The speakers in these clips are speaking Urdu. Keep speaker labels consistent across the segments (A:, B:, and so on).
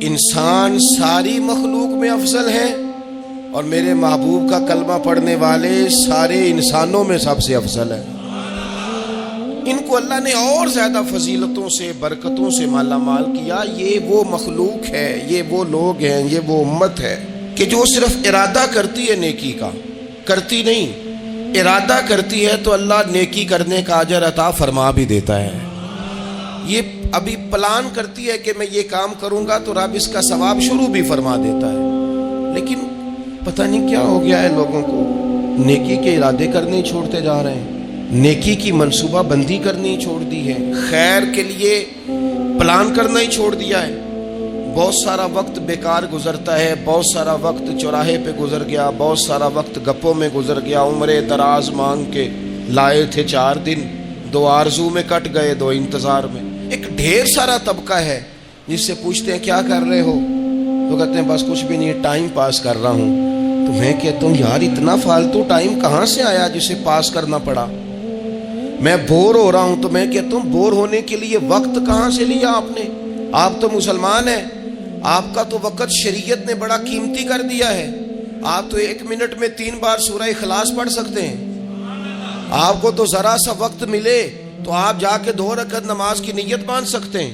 A: انسان ساری مخلوق میں افضل ہیں اور میرے محبوب کا کلمہ پڑھنے والے سارے انسانوں میں سب سے افضل ہیں۔ ان کو اللہ نے اور زیادہ فضیلتوں سے برکتوں سے مالا مال کیا۔ یہ وہ مخلوق ہے، یہ وہ لوگ ہیں، یہ وہ امت ہے کہ جو صرف ارادہ کرتی ہے نیکی کا، کرتی نہیں، ارادہ کرتی ہے تو اللہ نیکی کرنے کا اجر عطا فرما بھی دیتا ہے۔ یہ ابھی پلان کرتی ہے کہ میں یہ کام کروں گا تو رب اس کا ثواب شروع بھی فرما دیتا ہے، لیکن پتہ نہیں کیا ہو گیا ہے لوگوں کو، نیکی کے ارادے کرنے چھوڑتے جا رہے ہیں، نیکی کی منصوبہ بندی کرنی چھوڑ دی ہے، خیر کے لیے پلان کرنا ہی چھوڑ دیا ہے۔ بہت سارا وقت بیکار گزرتا ہے، بہت سارا وقت چوراہے پہ گزر گیا، بہت سارا وقت گپوں میں گزر گیا، عمرے دراز مانگ کے لائے تھے 4 دن، 2 آرزو میں کٹ گئے، 2 انتظار میں۔ ایک ڈھیر سارا طبقہ ہے جس سے پوچھتے ہیں کیا کر رہے ہو، تو کہتے ہیں بس کچھ بھی نہیں، ٹائم پاس کر رہا ہوں۔ تو میں کہتا ہوں یار اتنا فالتو ٹائم کہاں سے آیا جسے پاس کرنا پڑا؟ میں بور ہو رہا ہوں تو میں کہتا ہوں بور ہونے کے لیے وقت کہاں سے لیا آپ نے؟ آپ تو مسلمان ہیں، آپ کا تو وقت شریعت نے بڑا قیمتی کر دیا ہے۔ آپ تو 1 منٹ میں 3 بار سورہ اخلاص پڑھ سکتے ہیں۔ آپ کو تو ذرا سا وقت ملے تو آپ جا کے 2 رکعت نماز کی نیت باندھ سکتے ہیں۔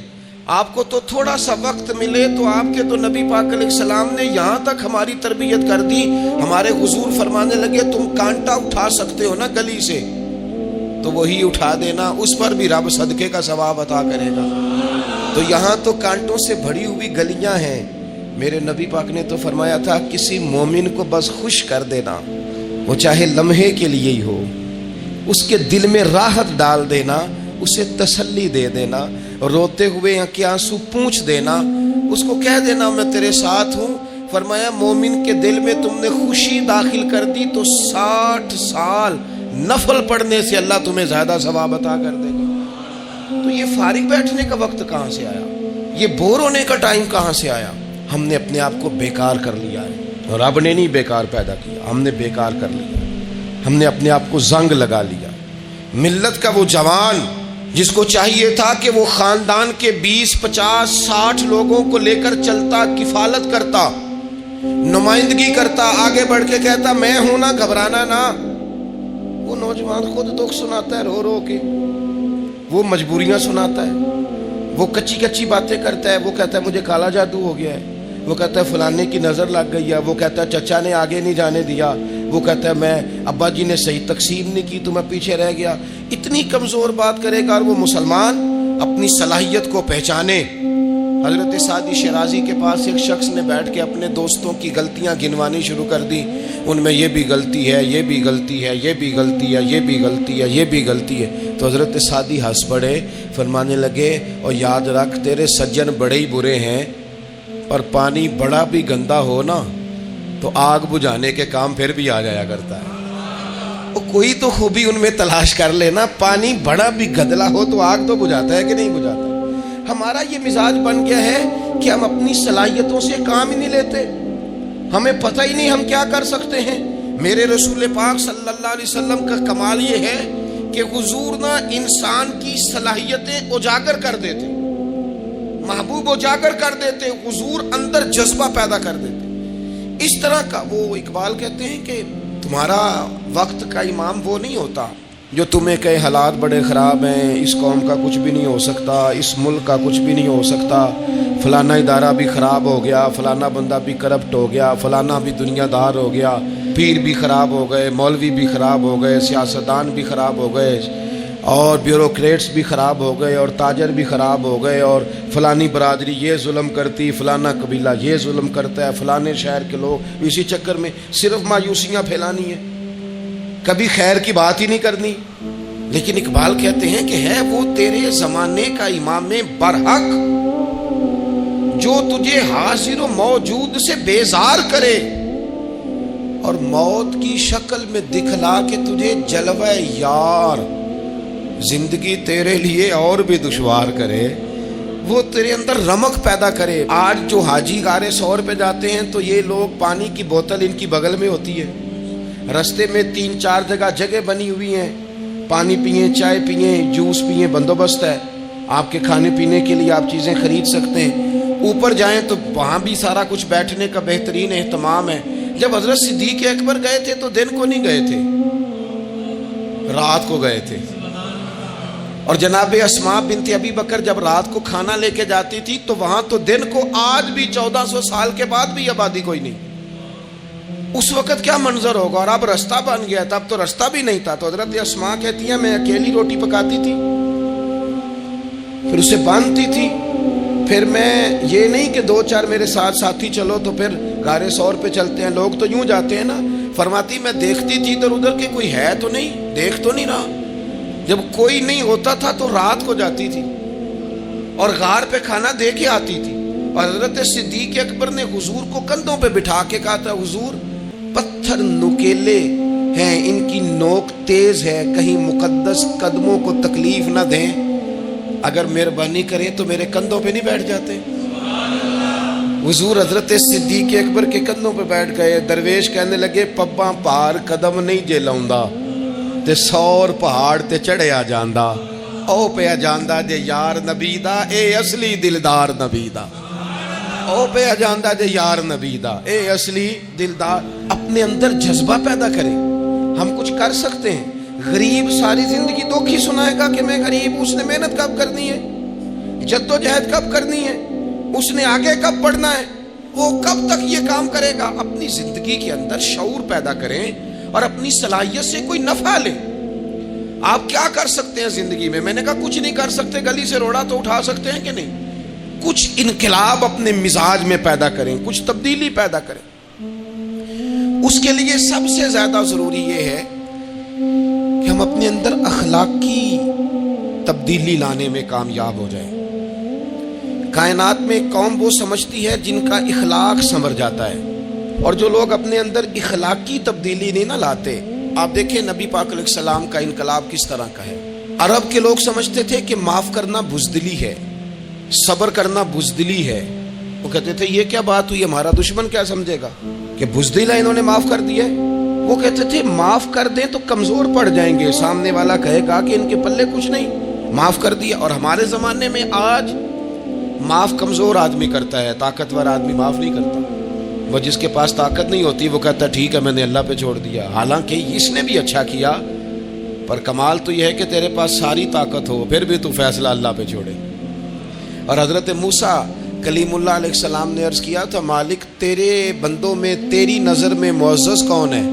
A: آپ کو تو تھوڑا سا وقت ملے تو آپ کے تو نبی پاک علیہ السلام نے یہاں تک ہماری تربیت کر دی، ہمارے حضور فرمانے لگے تم کانٹا اٹھا سکتے ہو نا گلی سے تو وہی اٹھا دینا، اس پر بھی رب صدقے کا ثواب عطا کرے گا۔ تو یہاں تو کانٹوں سے بھری ہوئی گلیاں ہیں۔ میرے نبی پاک نے تو فرمایا تھا کسی مومن کو بس خوش کر دینا، وہ چاہے لمحے کے لیے ہی ہو، اس کے دل میں راحت ڈال دینا، اسے تسلی دے دینا، روتے ہوئے آنکھ آنسو پونچھ دینا، اس کو کہہ دینا میں تیرے ساتھ ہوں۔ فرمایا مومن کے دل میں تم نے خوشی داخل کر دی تو 60 سال نفل پڑھنے سے اللہ تمہیں زیادہ ثواب عطا کر دے گا۔ تو یہ فارغ بیٹھنے کا وقت کہاں سے آیا؟ یہ بور ہونے کا ٹائم کہاں سے آیا؟ ہم نے اپنے آپ کو بیکار کر لیا ہے، اور رب نے نہیں بیکار پیدا کیا، ہم نے بیکار کر لیا، ہم نے اپنے آپ کو زنگ لگا لیا۔ ملت کا وہ جوان جس کو چاہیے تھا کہ وہ خاندان کے 20 50 60 لوگوں کو لے کر چلتا، کفالت کرتا، نمائندگی کرتا، آگے بڑھ کے کہتا میں ہوں نا، گھبرانا نہ، وہ نوجوان خود دکھ سناتا ہے رو رو کے، وہ مجبوریاں سناتا ہے، وہ کچی کچی باتیں کرتا ہے، وہ کہتا ہے مجھے کالا جادو ہو گیا ہے، وہ کہتا ہے فلانے کی نظر لگ گئی ہے، وہ کہتا ہے چچا نے آگے نہیں جانے دیا، وہ کہتا ہے میں ابا جی نے صحیح تقسیم نہیں کی تو میں پیچھے رہ گیا۔ اتنی کمزور بات کرے گا اور وہ مسلمان اپنی صلاحیت کو پہچانے۔ حضرت سعدی شیرازی کے پاس ایک شخص نے بیٹھ کے اپنے دوستوں کی غلطیاں گنوانی شروع کر دی، ان میں یہ بھی غلطی ہے، یہ بھی غلطی ہے، یہ بھی غلطی ہے، یہ بھی غلطی ہے، یہ بھی غلطی ہے۔ تو حضرت سعدی ہنس پڑے، فرمانے لگے اور یاد رکھ تیرے سجن بڑے ہی برے ہیں، اور پانی بڑا بھی گندا ہو نا تو آگ بجھانے کے کام پھر بھی آ جایا کرتا ہے۔ کوئی تو خوبی ان میں تلاش کر لینا، پانی بڑا بھی گدلا ہو تو آگ تو بجھاتا ہے کہ نہیں بجھاتا؟ ہمارا یہ مزاج بن گیا ہے کہ ہم اپنی صلاحیتوں سے کام ہی نہیں لیتے، ہمیں پتہ ہی نہیں ہم کیا کر سکتے ہیں۔ میرے رسول پاک صلی اللہ علیہ وسلم کا کمال یہ ہے کہ حضور نہ انسان کی صلاحیتیں اجاگر کر دیتے، محبوب اجاگر کر دیتے، حضور اندر جذبہ پیدا کر دیتے۔ اس طرح کا وہ اقبال کہتے ہیں کہ تمہارا وقت کا امام وہ نہیں ہوتا جو تمہیں کہے حالات بڑے خراب ہیں، اس قوم کا کچھ بھی نہیں ہو سکتا، اس ملک کا کچھ بھی نہیں ہو سکتا، فلانا ادارہ بھی خراب ہو گیا، فلانا بندہ بھی کرپٹ ہو گیا، فلانا بھی دنیا دار ہو گیا، پیر بھی خراب ہو گئے، مولوی بھی خراب ہو گئے، سیاستدان بھی خراب ہو گئے، اور بیوروکریٹس بھی خراب ہو گئے، اور تاجر بھی خراب ہو گئے، اور فلانی برادری یہ ظلم کرتی، فلانا قبیلہ یہ ظلم کرتا ہے، فلانے شہر کے لوگ، اسی چکر میں صرف مایوسیاں پھیلانی ہیں، کبھی خیر کی بات ہی نہیں کرنی۔ لیکن اقبال کہتے ہیں کہ ہے وہ تیرے زمانے کا امام برحق جو تجھے حاضر و موجود سے بیزار کرے اور موت کی شکل میں دکھلا کے تجھے جلوہ یار زندگی تیرے لیے اور بھی دشوار کرے، وہ تیرے اندر رمق پیدا کرے۔ آج جو حاجی غار سور پہ جاتے ہیں تو یہ لوگ پانی کی بوتل ان کی بغل میں ہوتی ہے، رستے میں 3 4 جگہ بنی ہوئی ہیں، پانی پئیں، چائے پئیں، جوس پئیں، بندوبست ہے، آپ کے کھانے پینے کے لیے آپ چیزیں خرید سکتے ہیں۔ اوپر جائیں تو وہاں بھی سارا کچھ بیٹھنے کا بہترین اہتمام ہے. جب حضرت صدیق اکبر گئے تھے تو دن کو نہیں گئے تھے, رات کو گئے تھے. اور جناب اسماء بنت ابی بکر جب رات کو کھانا لے کے جاتی تھی تو وہاں تو دن کو آج بھی 1400 سال کے بعد بھی آبادی کوئی نہیں. اس وقت کیا منظر ہوگا. اور اب رستہ بن گیا تھا, اب تو رستہ بھی نہیں تھا. تو حضرت اسماء کہتی ہیں میں اکیلی روٹی پکاتی تھی, پھر اسے باندھتی تھی. پھر میں یہ نہیں کہ 2-4 میرے ساتھ ساتھی چلو تو پھر غار ثور پہ چلتے ہیں, لوگ تو یوں جاتے ہیں نا. فرماتی میں دیکھتی تھی ادھر ادھر کہ کوئی ہے تو نہیں, دیکھ تو نہیں رہا. جب کوئی نہیں ہوتا تھا تو رات کو جاتی تھی اور غار پہ کھانا دے کے آتی تھی. اور حضرت صدیق اکبر نے حضور کو کندھوں پہ بٹھا کے کہا تھا حضور پتھر نکیلے ہیں, ان کی نوک تیز ہے, کہیں مقدس قدموں کو تکلیف نہ دیں, اگر مہربانی کریں تو میرے کندھوں پہ نہیں بیٹھ جاتے. حضور حضرت صدیق اکبر کے کندھوں پہ بیٹھ گئے. درویش کہنے لگے پباں پار قدم نہیں جے لاؤندا تے 100 پہاڑ تے چڑھیا جاندا, او پیا جاندا جے یار نبی دا, اے اصلی دلدار نبی دا. او پیا جاندا جے یار نبی دا, اے اصلی دلدار. اپنے اندر جذبہ پیدا کریں. ہم کچھ کر سکتے ہیں. غریب ساری زندگی دکھ ہی سنائے گا کہ میں غریب. اس نے محنت کب کرنی ہے, جدوجہد کب کرنی ہے, اس نے آگے کب بڑھنا ہے, وہ کب تک یہ کام کرے گا. اپنی زندگی کے اندر شعور پیدا کریں اور اپنی صلاحیت سے کوئی نفع لیں. آپ کیا کر سکتے ہیں زندگی میں؟ میں نے کہا کچھ نہیں کر سکتے, گلی سے روڑا تو اٹھا سکتے ہیں کہ نہیں. کچھ انقلاب اپنے مزاج میں پیدا کریں, کچھ تبدیلی پیدا کریں. اس کے لیے سب سے زیادہ ضروری یہ ہے کہ ہم اپنے اندر اخلاقی تبدیلی لانے میں کامیاب ہو جائیں. کائنات میں ایک قوم وہ سمجھتی ہے جن کا اخلاق سنور جاتا ہے, اور جو لوگ اپنے اندر اخلاقی تبدیلی نہیں نہ لاتے. آپ دیکھیں نبی پاک علیہ السلام کا انقلاب کس طرح کا ہے. عرب کے لوگ سمجھتے تھے کہ معاف کرنا بزدلی ہے, صبر کرنا بزدلی ہے. وہ کہتے تھے یہ کیا بات ہوئی, ہمارا دشمن کیا سمجھے گا کہ بزدل ہے, انہوں نے معاف کر دیا. وہ کہتے تھے معاف کر دیں تو کمزور پڑ جائیں گے, سامنے والا کہے گا کہ ان کے پلے کچھ نہیں, معاف کر دیا. اور ہمارے زمانے میں آج معاف کمزور آدمی کرتا ہے, طاقتور آدمی معاف نہیں کرتا. وہ جس کے پاس طاقت نہیں ہوتی وہ کہتا ٹھیک ہے میں نے اللہ پہ چھوڑ دیا, حالانکہ اس نے بھی اچھا کیا, پر کمال تو یہ ہے کہ تیرے پاس ساری طاقت ہو پھر بھی تو فیصلہ اللہ پہ چھوڑے. اور حضرت موسیٰ کلیم اللہ علیہ السلام نے عرض کیا تھا مالک تیرے بندوں میں تیری نظر میں معزز کون ہے؟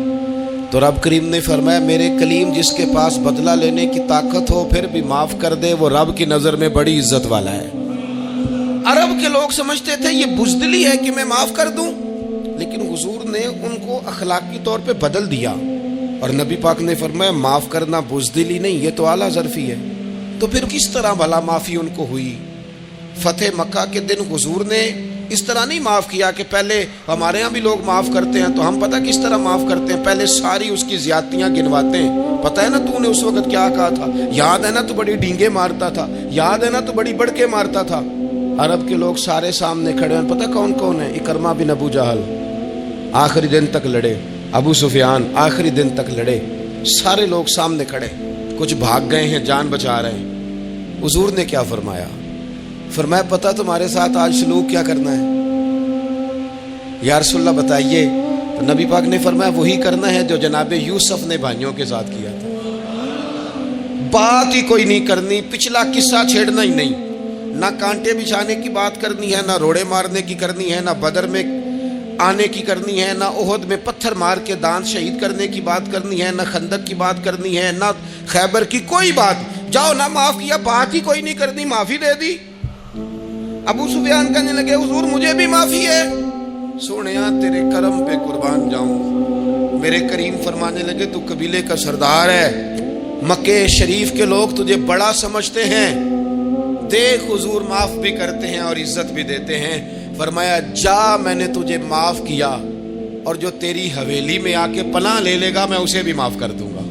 A: تو رب کریم نے فرمایا میرے کلیم جس کے پاس بدلہ لینے کی طاقت ہو پھر بھی معاف کر دے, وہ رب کی نظر میں بڑی عزت والا ہے. عرب کے لوگ سمجھتے تھے یہ بزدلی ہے کہ میں معاف کر دوں, لیکن حضور نے ان کو اخلاقی طور پہ بدل دیا. اور نبی پاک نے فرمایا معاف کرنا بزدلی نہیں, یہ تو اعلیٰ ظرفی ہے. تو پھر کس طرح بھلا معافی ان کو ہوئی؟ فتح مکہ کے دن حضور نے اس طرح نہیں معاف کیا کہ پہلے ہمارے ہاں بھی لوگ معاف کرتے ہیں تو ہم پتہ کس طرح معاف کرتے ہیں, پہلے ساری اس کی زیادتیاں گنواتے ہیں. پتہ ہے نا تو نے اس وقت کیا کہا تھا, یاد ہے نا تو بڑی ڈینگے مارتا تھا, یاد ہے نا تو بڑی بڑکے مارتا تھا. عرب کے لوگ سارے سامنے کھڑے ہیں, پتہ کون کون ہے؟ اکرمہ بن ابو جہل آخری دن تک لڑے, ابو سفیان آخری دن تک لڑے, سارے لوگ سامنے کھڑے, کچھ بھاگ گئے ہیں جان بچا رہے ہیں. حضور نے کیا فرمایا؟ فرمایا پتہ تمہارے ساتھ آج سلوک کیا کرنا ہے؟ یا رسول اللہ بتائیے. تو نبی پاک نے فرمایا وہی کرنا ہے جو جناب یوسف نے بھائیوں کے ساتھ کیا تھا. بات ہی کوئی نہیں کرنی, پچھلا قصہ چھیڑنا ہی نہیں, نہ کانٹے بچھانے کی بات کرنی ہے, نہ روڑے مارنے کی کرنی ہے, نہ بدر میں آنے کی کرنی ہے, نہ احد میں پتھر مار کے دانت شہید کرنے کی بات کرنی ہے, نہ خندق کی بات کرنی ہے, نہ خیبر کی کوئی بات. جاؤ نہ معاف کیا, بات ہی کوئی نہیں کرنی, معافی دے دی. ابو سفیان کہنے لگے حضور مجھے بھی معافی ہے. سونیا تیرے کرم پہ قربان جاؤں. میرے کریم فرمانے لگے تو قبیلے کا سردار ہے, مکے شریف کے لوگ تجھے بڑا سمجھتے ہیں, دیکھ حضور معاف بھی کرتے ہیں اور عزت بھی دیتے ہیں. فرمایا جا میں نے تجھے معاف کیا, اور جو تیری حویلی میں آ کے پناہ لے لے گا میں اسے بھی معاف کر دوں گا,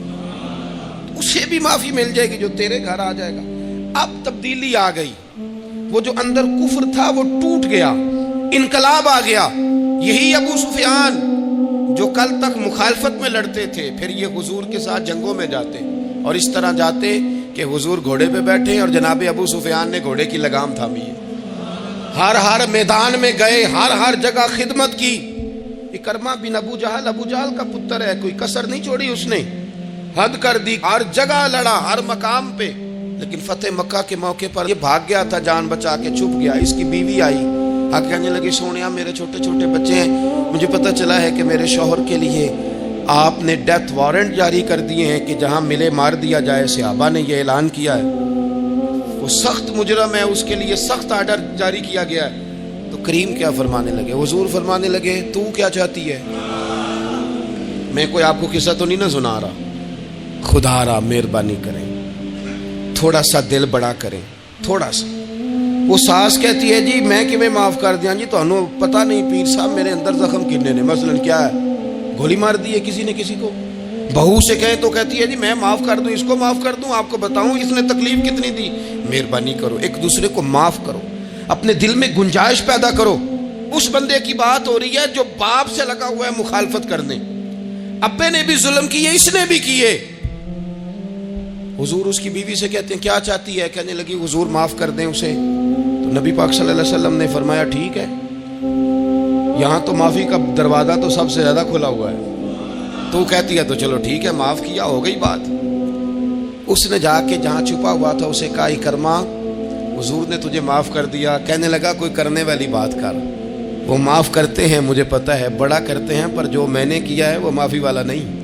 A: اسے بھی معافی مل جائے گی جو تیرے گھر آ جائے گا. اب تبدیلی آ گئی, وہ جو اندر کفر تھا وہ ٹوٹ گیا, انقلاب آ گیا. یہی ابو سفیان جو کل تک مخالفت میں لڑتے تھے پھر یہ حضور کے ساتھ جنگوں میں جاتے, اور اس طرح جاتے کہ حضور گھوڑے پہ بیٹھے اور جناب ابو سفیان نے گھوڑے کی لگام تھامی ہے. ہر میدان میں گئے، ہر جگہ خدمت کی۔ اکرمہ بن ابو جہل کا پتر ہے، کوئی کسر نہیں چھوڑی اس نے، حد کر دی، ہر جگہ لڑا، ہر مقام پہ۔ لیکن فتح مکہ کے موقع پر یہ بھاگ گیا تھا، جان بچا کے چھپ گیا۔ اس کی بیوی آئی، کہنے لگی سونیا میرے چھوٹے چھوٹے بچے ہیں، مجھے پتہ چلا ہے کہ میرے شوہر کے لیے آپ نے ڈیتھ وارنٹ جاری کر دیے ہیں کہ جہاں ملے مار دیا جائے۔ صحابہ نے یہ اعلان کیا ہے، وہ سخت مجرم ہے، اس کے لیے سخت آرڈر جاری کیا گیا ہے۔ تو کریم کیا فرمانے لگے؟ حضور فرمانے لگے تو کیا چاہتی ہے؟ میں کوئی آپ کو قصہ تو نہیں نہ سنا رہا، خدا را مہربانی کریں، تھوڑا سا دل بڑا کریں، تھوڑا سا۔ وہ ساس کہتی ہے جی میں کہ میں معاف کر دیا جی، تو انہوں پتہ نہیں پیر صاحب میرے اندر زخم کنے نے، مثلا کیا ہے، گولی مار دی ہے کسی نے کسی کو۔ بہو سے کہیں تو کہتی ہے جی میں معاف کر دوں، اس کو معاف کر دوں، آپ کو بتاؤں اس نے تکلیف کتنی دی۔ مہربانی کرو، ایک دوسرے کو معاف کرو، اپنے دل میں گنجائش پیدا کرو۔ اس بندے کی بات ہو رہی ہے جو باپ سے لگا ہوا ہے مخالفت کرنے، ابے نے بھی ظلم کیے، اس نے بھی کیے۔ حضور اس کی بیوی سے کہتے ہیں کیا چاہتی ہے؟ کہنے لگی حضور معاف کر دیں اسے۔ تو نبی پاک صلی اللہ علیہ وسلم نے فرمایا ٹھیک ہے، یہاں تو معافی کا دروازہ تو سب سے زیادہ کھلا ہوا ہے۔ تو کہتی ہے تو چلو ٹھیک ہے، معاف کیا، ہو گئی بات۔ اس نے جا کے جہاں چھپا ہوا تھا اسے کہا اکرمہ حضور نے تجھے معاف کر دیا۔ کہنے لگا کوئی کرنے والی بات کر، وہ معاف کرتے ہیں مجھے پتہ ہے، بڑا کرتے ہیں، پر جو میں نے کیا ہے وہ معافی والا نہیں۔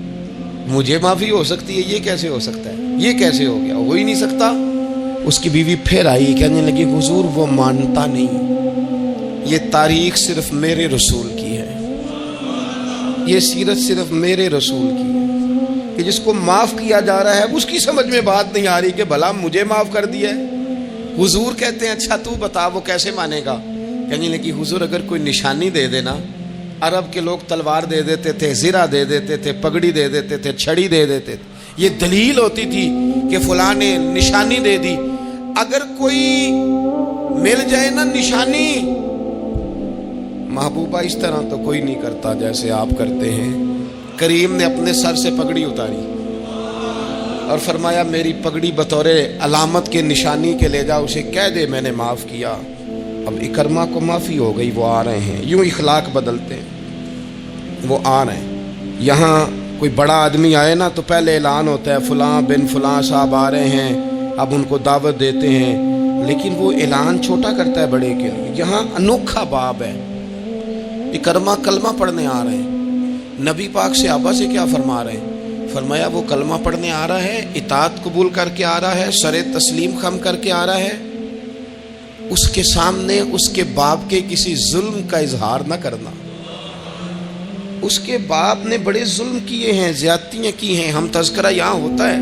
A: مجھے معافی ہو سکتی ہے، یہ کیسے ہو سکتا ہے، یہ کیسے ہو گیا، ہو ہی نہیں سکتا۔ اس کی بیوی پھر آئی، کہنے لگی حضور وہ مانتا نہیں، یہ تاریخ صرف میرے رسول کی ہے، یہ سیرت صرف میرے رسول کی ہے، کہ جس کو معاف کیا جا رہا ہے اس کی سمجھ میں بات نہیں آ رہی کہ بھلا مجھے معاف کر دیا ہے۔ حضور کہتے ہیں اچھا تو بتا وہ کیسے مانے گا؟ کہنے لگی حضور اگر کوئی نشانی دے دینا، عرب کے لوگ تلوار دے دیتے تھے، زرہ دے دیتے تھے، پگڑی دے دیتے تھے، چھڑی دے دیتے تھے، یہ دلیل ہوتی تھی کہ فلاں نے نشانی دے دی۔ اگر کوئی مل جائے نا نشانی، محبوبہ اس طرح تو کوئی نہیں کرتا جیسے آپ کرتے ہیں۔ کریم نے اپنے سر سے پگڑی اتاری اور فرمایا میری پگڑی بطور علامت کے نشانی کے لے جا، اسے کہہ دے میں نے معاف کیا۔ اب اکرمہ کو معافی ہو گئی، وہ آ رہے ہیں، یوں اخلاق بدلتے ہیں، وہ آ رہے ہیں۔ یہاں کوئی بڑا آدمی آئے نا تو پہلے اعلان ہوتا ہے فلاں بن فلاں صاحب آ رہے ہیں، اب ان کو دعوت دیتے ہیں، لیکن وہ اعلان چھوٹا کرتا ہے بڑے کے لیے۔ یہاں انوکھا باب ہے، اکرمہ کلمہ پڑھنے آ رہے ہیں، نبی پاک صحابہ سے کیا فرما رہے ہیں؟ فرمایا وہ کلمہ پڑھنے آ رہا ہے، اطاعت قبول کر کے آ رہا ہے، سر تسلیم خم کر کے آ رہا ہے، اس کے سامنے اس کے باپ کے کسی ظلم کا اظہار نہ کرنا۔ اس کے باپ نے بڑے ظلم کیے ہیں، زیادتیاں کی ہیں، ہم تذکرہ یہاں ہوتا ہے،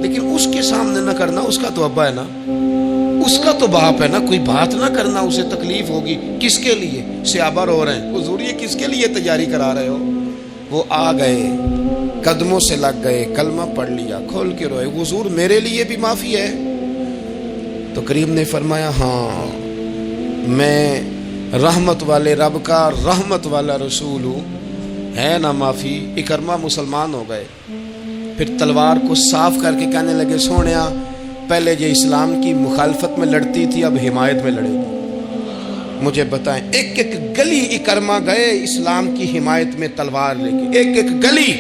A: لیکن اس کے سامنے نہ کرنا، اس کا تو ابا ہے نا، اس کا تو باپ ہے نا، کوئی بات نہ کرنا، اسے تکلیف ہوگی۔ کس کے لیے؟ صحابہ رو رہے ہیں، حضور یہ کس کے لیے تیاری کرا رہے ہو؟ وہ آ گئے، قدموں سے لگ گئے، کلمہ پڑھ لیا، کھول کے روئے، حضور میرے لیے بھی معافی ہے؟ تو کریم نے فرمایا ہاں، میں رحمت والے رب کا رحمت والا رسول ہوں، ہے نا معافی۔ اکرمہ مسلمان ہو گئے، پھر تلوار کو صاف کر کے کہنے لگے سونیا پہلے یہ اسلام کی مخالفت میں لڑتی تھی، اب حمایت میں لڑے گی، مجھے بتائیں۔ ایک ایک گلی اکرمہ گئے اسلام کی حمایت میں تلوار لے کے، ایک ایک گلی۔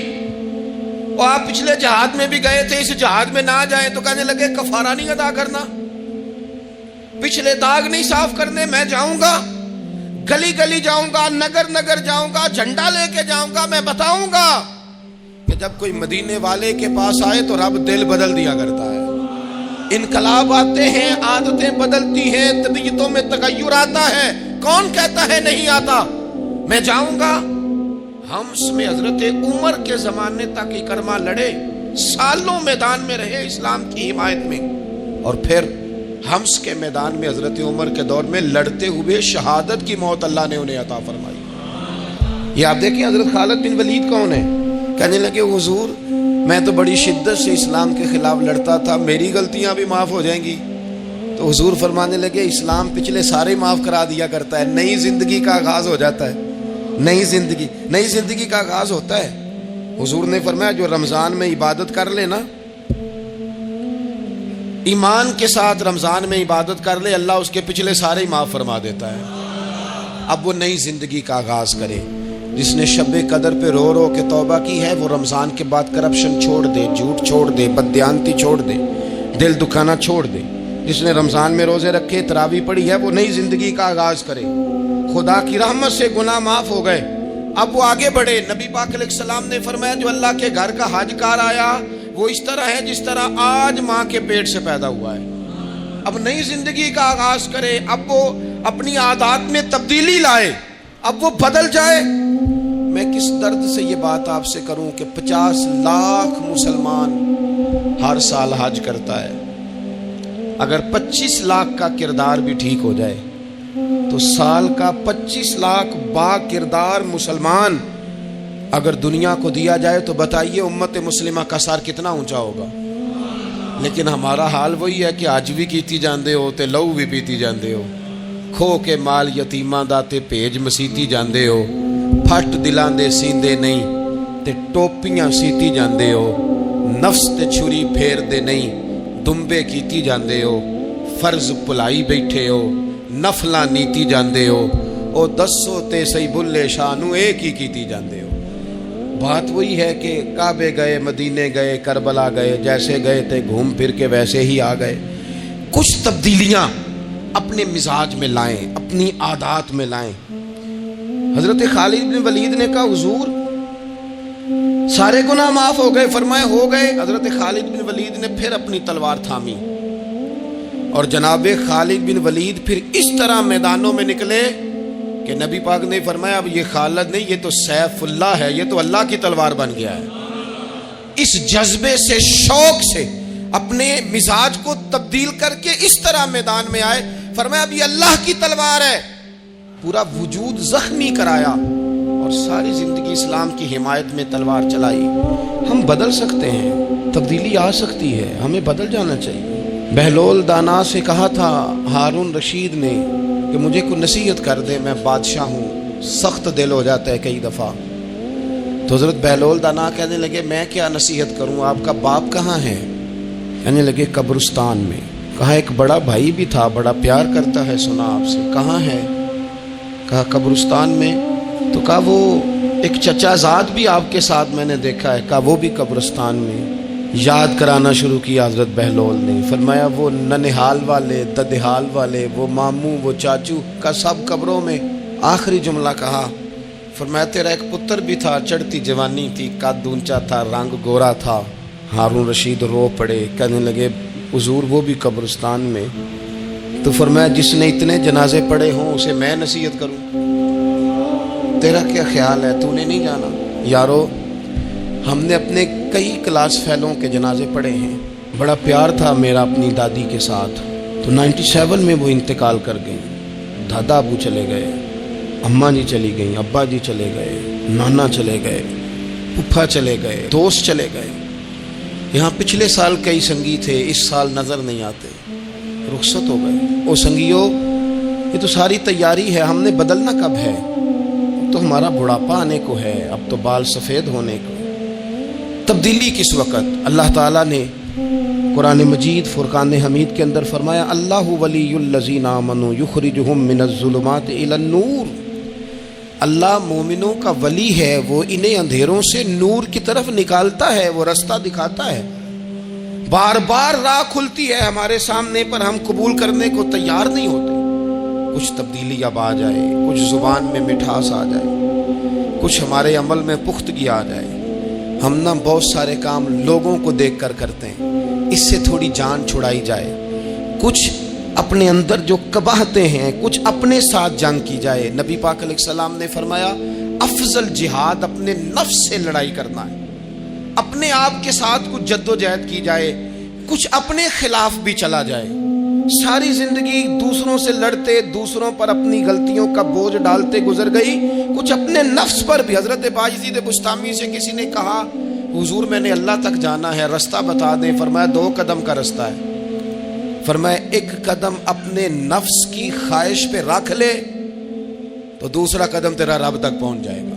A: اور آپ پچھلے جہاد میں بھی گئے تھے، اس جہاد میں نہ جائیں تو کہنے لگے کفارہ نہیں ادا کرنا، پچھلے داغ نہیں صاف کرنے، میں جاؤں گا، گلی گلی جاؤں گا، نگر نگر جاؤں گا، جھنڈا لے کے جاؤں گا، میں بتاؤں گا کہ جب کوئی مدینے والے کے پاس آئے تو رب دل بدل دیا کرتا ہے، انقلاب آتے ہیں، عادتیں بدلتی ہیں، طبیعتوں میں تغیر آتا ہے۔ کون کہتا ہے نہیں آتا؟ میں جاؤں گا۔ حمص میں حضرت عمر کے زمانے تک اکرمہ لڑے، سالوں میدان میں رہے اسلام کی حمایت میں، اور پھر حمص کے میدان میں حضرت عمر کے دور میں لڑتے ہوئے شہادت کی موت اللہ نے انہیں عطا فرمائی۔ یہ آپ دیکھیں حضرت خالد بن ولید کون ہے؟ کہنے لگے حضور میں تو بڑی شدت سے اسلام کے خلاف لڑتا تھا، میری غلطیاں بھی معاف ہو جائیں گی؟ تو حضور فرمانے لگے اسلام پچھلے سارے معاف کرا دیا کرتا ہے، نئی زندگی کا آغاز ہو جاتا ہے، نئی زندگی کا آغاز ہوتا ہے۔ حضور نے فرمایا جو رمضان میں عبادت کر لے نا، ایمان کے ساتھ رمضان میں عبادت کر لے، اللہ اس کے پچھلے سارے ہی معاف فرما دیتا ہے۔ اب وہ نئی زندگی کا آغاز کرے۔ جس نے شب قدر پہ رو رو کے توبہ کی ہے، وہ رمضان کے بعد کرپشن چھوڑ دے، جھوٹ چھوڑ دے، بددیانتی چھوڑ دے، دل دکھانا چھوڑ دے۔ جس نے رمضان میں روزے رکھے، تراویح پڑھی ہے، وہ نئی زندگی کا آغاز کرے۔ خدا کی رحمت سے گناہ معاف ہو گئے، اب وہ آگے بڑھے۔ نبی پاک علیہ السلام نے فرمایا جو اللہ کے گھر کا حج کار آیا وہ اس طرح ہے جس طرح آج ماں کے پیٹ سے پیدا ہوا ہے۔ اب نئی زندگی کا آغاز کرے، اب وہ اپنی عادات میں تبدیلی لائے، اب وہ بدل جائے۔ میں کس درد سے یہ بات آپ سے کروں کہ 50 لاکھ مسلمان ہر سال حج کرتا ہے۔ اگر 25 لاکھ کا کردار بھی ٹھیک ہو جائے تو سال کا 25 لاکھ با کردار مسلمان اگر دنیا کو دیا جائے تو بتائیے امت مسلمہ کا سر کتنا اونچا ہوگا۔ لیکن ہمارا حال وہی ہے کہ آج بھی کیتی جاندے ہو تے لہو بھی پیتی جاندے ہو، کھو کے مال یتیماں دا تے بھیج مسیتی جاندے ہو، پھٹ دلاں دے سیندے نہیں تے ٹوپیاں سیتی جاندے ہو، نفس تے چھری پھیر دے نہیں دمبے کیتی جاندے ہو، فرض پلائی بیٹھے ہو، نفلاں نیتی جاندے ہو، او دسو تے سی بلے شانو ایک ہی کیتی جاندے ہو۔ بات وہی ہے کہ کعبے گئے، مدینے گئے، کربلا گئے، جیسے گئے تھے گھوم پھر کے ویسے ہی آ گئے۔ کچھ تبدیلیاں اپنے مزاج میں لائیں، اپنی عادات میں لائیں۔ حضرت خالد بن ولید نے کہا حضور سارے گناہ معاف ہو گئے، فرمائے ہو گئے۔ حضرت خالد بن ولید نے پھر اپنی تلوار تھامی اور جناب خالد بن ولید پھر اس طرح میدانوں میں نکلے کہ نبی پاک نے فرمایا اب یہ خالد نہیں، یہ تو سیف اللہ ہے، یہ تو اللہ کی تلوار بن گیا ہے۔ اس جذبے سے، شوق سے اپنے مزاج کو تبدیل کر کے اس طرح میدان میں آئے، فرمایا اب یہ اللہ کی تلوار ہے۔ پورا وجود زخمی کرایا اور ساری زندگی اسلام کی حمایت میں تلوار چلائی۔ ہم بدل سکتے ہیں، تبدیلی آ سکتی ہے، ہمیں بدل جانا چاہیے۔ بہلول دانا سے کہا تھا ہارون رشید نے کہ مجھے کوئی نصیحت کر دے، میں بادشاہ ہوں، سخت دل ہو جاتا ہے کئی دفعہ۔ تو حضرت بہلول دانا کہنے لگے میں کیا نصیحت کروں، آپ کا باپ کہاں ہے؟ کہنے لگے قبرستان میں۔ کہا ایک بڑا بھائی بھی تھا، بڑا پیار کرتا ہے، سنا آپ سے، کہاں ہے؟ کہا قبرستان میں۔ تو کہا وہ ایک چچا زاد بھی آپ کے ساتھ میں نے دیکھا ہے، کہا وہ بھی قبرستان میں۔ یاد کرانا شروع کیا حضرت بہلول نے، فرمایا وہ ننہال والے، ددہال والے، وہ ماموں، وہ چاچو کا سب قبروں میں۔ آخری جملہ کہا، فرمایا تیرا ایک پتر بھی تھا، چڑھتی جوانی تھی، قد اونچا تھا، رنگ گورا تھا۔ ہارون رشید رو پڑے، کہنے لگے حضور وہ بھی قبرستان میں۔ تو فرمایا جس نے اتنے جنازے پڑھے ہوں اسے میں نصیحت کروں؟ تیرا کیا خیال ہے، تو نے نہیں جانا؟ یارو ہم نے اپنے کئی کلاس فیلوں کے جنازے پڑھے ہیں، بڑا پیار تھا میرا اپنی دادی کے ساتھ، تو 97 میں وہ انتقال کر گئیں۔ دادا ابو چلے گئے، اماں جی چلی گئیں، ابا جی چلے گئے، نانا چلے گئے، پھپھا چلے گئے، دوست چلے گئے۔ یہاں پچھلے سال کئی سنگی تھے، اس سال نظر نہیں آتے، رخصت ہو گئے۔ او سنگیو یہ تو ساری تیاری ہے، ہم نے بدلنا کب ہے؟ اب تو ہمارا بڑھاپا آنے کو ہے، اب تو بال سفید ہونے کو۔ تبدیلی کس وقت؟ اللہ تعالیٰ نے قرآن مجید فرقان حمید کے اندر فرمایا اللہ ولی الذین آمنوا یخرجہم من الظلمات الی النور۔ اللہ مومنوں کا ولی ہے، وہ انہیں اندھیروں سے نور کی طرف نکالتا ہے، وہ رستہ دکھاتا ہے۔ بار بار راہ کھلتی ہے ہمارے سامنے پر ہم قبول کرنے کو تیار نہیں ہوتے۔ کچھ تبدیلی اب آ جائے، کچھ زبان میں مٹھاس آ جائے، کچھ ہمارے عمل میں پختگی آ جائے۔ ہم نہ بہت سارے کام لوگوں کو دیکھ کر کرتے ہیں، اس سے تھوڑی جان چھڑائی جائے۔ کچھ اپنے اندر جو قباہتیں ہیں، کچھ اپنے ساتھ جنگ کی جائے۔ نبی پاک علیہ السلام نے فرمایا افضل جہاد اپنے نفس سے لڑائی کرنا ہے، اپنے آپ کے ساتھ کچھ جد و جہد کی جائے، کچھ اپنے خلاف بھی چلا جائے۔ ساری زندگی دوسروں سے لڑتے، دوسروں پر اپنی غلطیوں کا بوجھ ڈالتے گزر گئی، کچھ اپنے نفس پر بھی۔ حضرت بایزید بستامی سے کسی نے کہا حضور میں نے اللہ تک جانا ہے، رستہ بتا دیں۔ فرمایا 2 قدم کا رستہ ہے۔ فرمایا 1 قدم اپنے نفس کی خواہش پہ رکھ لے تو دوسرا قدم تیرا رب تک پہنچ جائے گا۔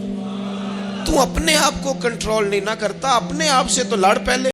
A: تو اپنے آپ کو کنٹرول نہیں نہ کرتا، اپنے آپ سے تو لڑ پہلے۔